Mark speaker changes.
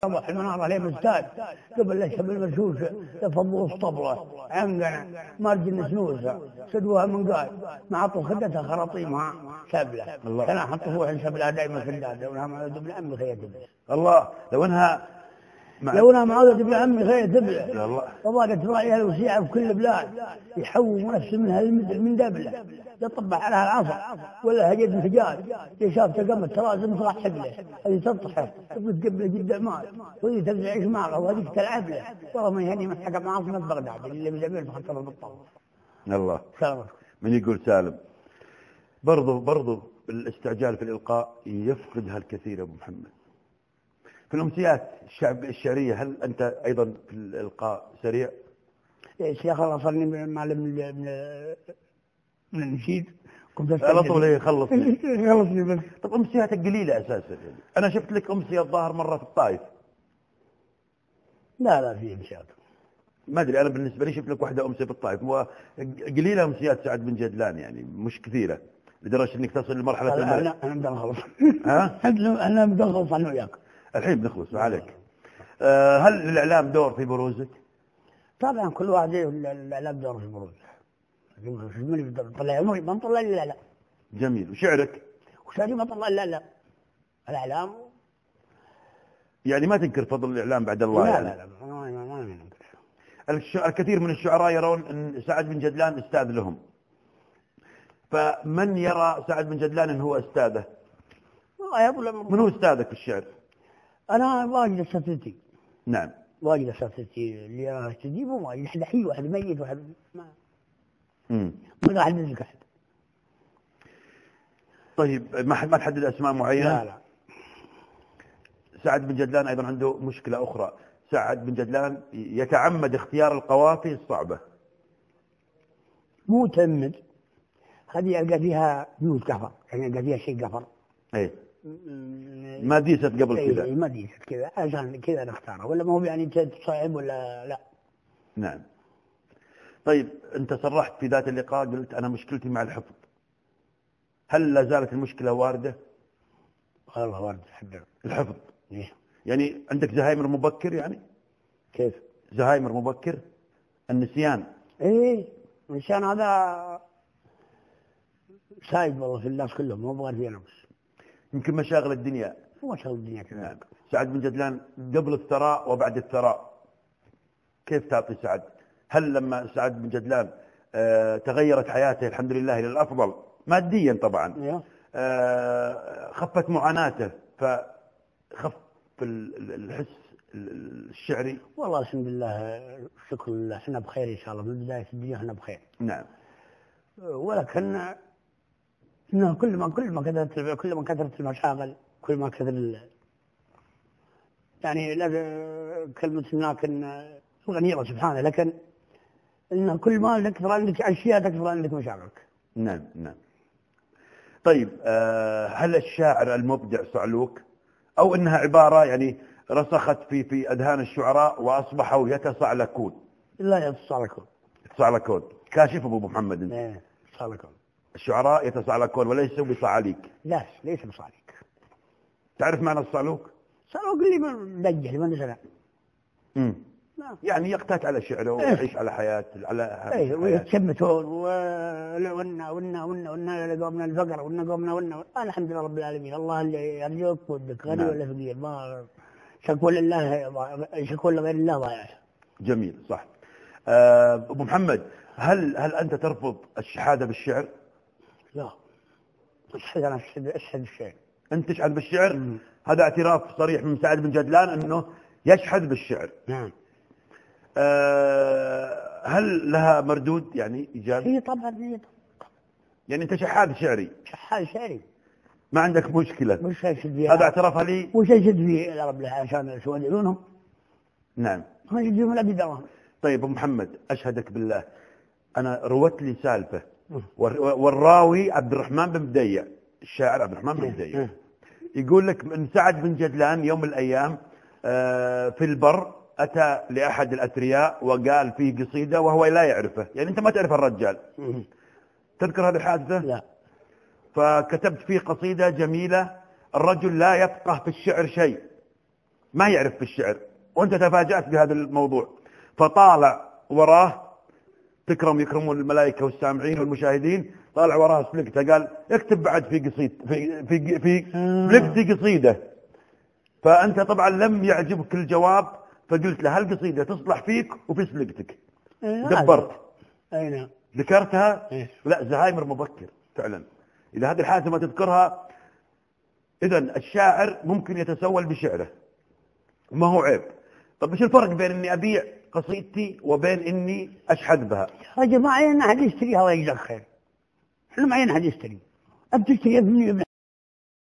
Speaker 1: وضح المنار عليه مزداد قبل لشب المرشوش تفضوا الصبرة عندنا مارجن سنوسة سدوها من قال مع خدتها خراطيمها سبلة كان حطوها عن سبلة دائما في الدادة ونها معود ابن عمي خير تبلة
Speaker 2: الله لو انها
Speaker 1: معود ابن عمي خير تبلة وضاقت رأيها الوسيعة في كل بلاد يحوم نفسه منها من دبلة يطبح عليها العصا ولا هجد انفجار يشاف تقمت ترازم صلاح حبله هذه تطحر تقبل جد عمال وهذه تزعج معه وهذه تلعب له والله ما يهني من حكم عاصمة بغداد اللي بزعمل بخطر بالطاولة.
Speaker 2: الله
Speaker 1: سلام.
Speaker 2: من يقول سالم برضو الاستعجال في الإلقاء يفقدها الكثير يا أبو محمد. في الأمسيات الشعرية هل أنت أيضا في الإلقاء سريع؟
Speaker 1: الشيخ خلصني من معلم من النشيد كنت
Speaker 2: على طول هي خلصني
Speaker 1: بس.
Speaker 2: طب أمسياتك قليلة أساسا يعني. أنا شفت لك أمسية الظاهر مرة في الطائف.
Speaker 1: لا في أمسيات
Speaker 2: ما أدري أنا بالنسبة لي شفت لك واحدة أمسية في الطائف قليلة أمسيات سعد بن جدلان يعني مش كثيرة لدرجة إنك تصل لمرحلة
Speaker 1: أنا بدي أخلص
Speaker 2: ها؟
Speaker 1: أنا بدي أخلص عنه وياك
Speaker 2: الحين بنخلص عليك. هل الإعلام دور في بروزك؟
Speaker 1: طبعا كل واحد الإعلام دور في بروزه. من طلع عمري ما نطلع إلا لا.
Speaker 2: جميل. وشعرك؟
Speaker 1: وشعري ما طلع إلا لا. الإعلام
Speaker 2: يعني ما تنكر فضل الإعلام بعد الله؟
Speaker 1: لا ما
Speaker 2: ننكر. الكثير من الشعراء يرون أن سعد بن جدلان أستاذ لهم، فمن يرى سعد بن جدلان أنه هو أستاذه؟ من هو أستاذك في الشعر؟
Speaker 1: أنا واجد أستاذتي.
Speaker 2: نعم
Speaker 1: واجد أستاذتي اللي أستجيبه واجد واحد حي واحد ميت واحد ما أحدد لك أحد.
Speaker 2: طيب ما تحدد أسماء معينة؟
Speaker 1: لا.
Speaker 2: سعد بن جدلان أيضا عنده مشكلة أخرى. سعد بن جدلان يتعمد اختيار القوافي الصعبة.
Speaker 1: مو تعمد، هذه ألقى فيها بيوت كفر، يعني ألقى فيها شيء كفر.
Speaker 2: إيه ما ديست قبل كذا.
Speaker 1: ما ديست كذا عشان كذا نختارها، ولا ما هو يعني تصعب ولا لا.
Speaker 2: نعم. طيب أنت صرحت في ذات اللقاء قلت أنا مشكلتي مع الحفظ، هل لا زالت المشكلة واردة؟
Speaker 1: والله واردة
Speaker 2: الحفظ.
Speaker 1: إيه؟
Speaker 2: يعني عندك زهايمر مبكر يعني؟
Speaker 1: كيف؟
Speaker 2: زهايمر مبكر، النسيان.
Speaker 1: إيه النسيان هذا سايد والله في الناس كلهم، مو بغير فينا بس.
Speaker 2: يمكن مشاغل الدنيا.
Speaker 1: ومشاغل الدنيا كذا.
Speaker 2: نعم. سعد بن جدلان قبل الثراء وبعد الثراء كيف تعطي سعد؟ هل لما سعد بن جدلان تغيرت حياته الحمد لله إلى الأفضل ماديا طبعا، خفت معاناته فخف الحس الشعري؟
Speaker 1: والله الحمد لله شكر لله احنا بخير إن شاء الله من بداية الدنيا احنا بخير.
Speaker 2: نعم.
Speaker 1: ولكن إنه كل ما كثرت المشاغل كل ما كثر يعني كلمة هناك الغنيرة سبحانه، لكن إن كل ما تكثر عندك أشياء تكثر عندك مشاغلك.
Speaker 2: نعم. طيب هل الشاعر المبدع صعلوك أو إنها عبارة يعني رسخت في أذهان الشعراء وأصبحوا يتصعلكون؟
Speaker 1: لا يتصعلكون.
Speaker 2: كاشف أبو محمد انت.
Speaker 1: ايه يتصعلكون.
Speaker 2: الشعراء يتصعلكون وليسوا بصعاليك.
Speaker 1: لا ليس بصعاليك.
Speaker 2: تعرف معنى الصعلوك؟
Speaker 1: صعلوك اللي مدجل ما نزل.
Speaker 2: يعني يقتات على شعره ويعيش على حياة على
Speaker 1: ويتشمتون ونا لقومنا الفقر ونا الحمد لله رب العالمين. الله اللي يرجوك ودك غني ولا فقير، ما شكوى لغير الله ضايع.
Speaker 2: جميل صح. أبو محمد هل أنت ترفض الشهادة بالشعر؟
Speaker 1: لا أنا أشهد بالشعر.
Speaker 2: أنت تشهد بالشعر؟ هذا اعتراف صريح من سعد بن جدلان أنه يشهد بالشعر.
Speaker 1: نعم.
Speaker 2: هل لها مردود يعني إيجابي؟
Speaker 1: هي طبعا.
Speaker 2: يعني أنت شحاذ شعري.
Speaker 1: شحاذ شعري.
Speaker 2: ما عندك مشكلة.
Speaker 1: مش هيشد فيها.
Speaker 2: هذا اعترافها لي.
Speaker 1: وش يشد فيه يا رب عشان يسودونهم.
Speaker 2: نعم.
Speaker 1: ما يجيهم إلا بدراهم.
Speaker 2: طيب أبو محمد أشهدك بالله أنا روت لي سالفة والراوي عبد الرحمن بن بديع، الشاعر عبد الرحمن بن بديع يقول لك من سعد بن جدلان يوم من الأيام في البر أتى لأحد الأثرياء وقال فيه قصيدة وهو لا يعرفه، يعني أنت ما تعرف الرجال. تذكر هذه الحادثة؟
Speaker 1: لا.
Speaker 2: فكتبت فيه قصيدة جميلة، الرجل لا يفقه في الشعر شيء ما يعرف في الشعر، وأنت تفاجأت بهذا الموضوع، فطالع وراه، تكرم يكرمون الملائكة والسامعين والمشاهدين، طالع وراه سلكته قال اكتب بعد في قصيد في سلكتي قصيدة. فأنت طبعا لم يعجبك الجواب، فقلت له هالقصيدة تصلح فيك وفي سلكتك. دبرت.
Speaker 1: أي نعم.
Speaker 2: ذكرتها. لا، زهايمر مبكر فعلا. إذا هذه الحادثة ما تذكرها، إذن الشاعر ممكن يتسول بشعره، ما هو عيب. طب ايش الفرق بين اني ابيع قصيدتي وبين اني اشحذ بها؟
Speaker 1: رجل ما عين احد يشتريها، الله يجزاك خير. احنا ما عين احد يشتري. ابى تشتري ابن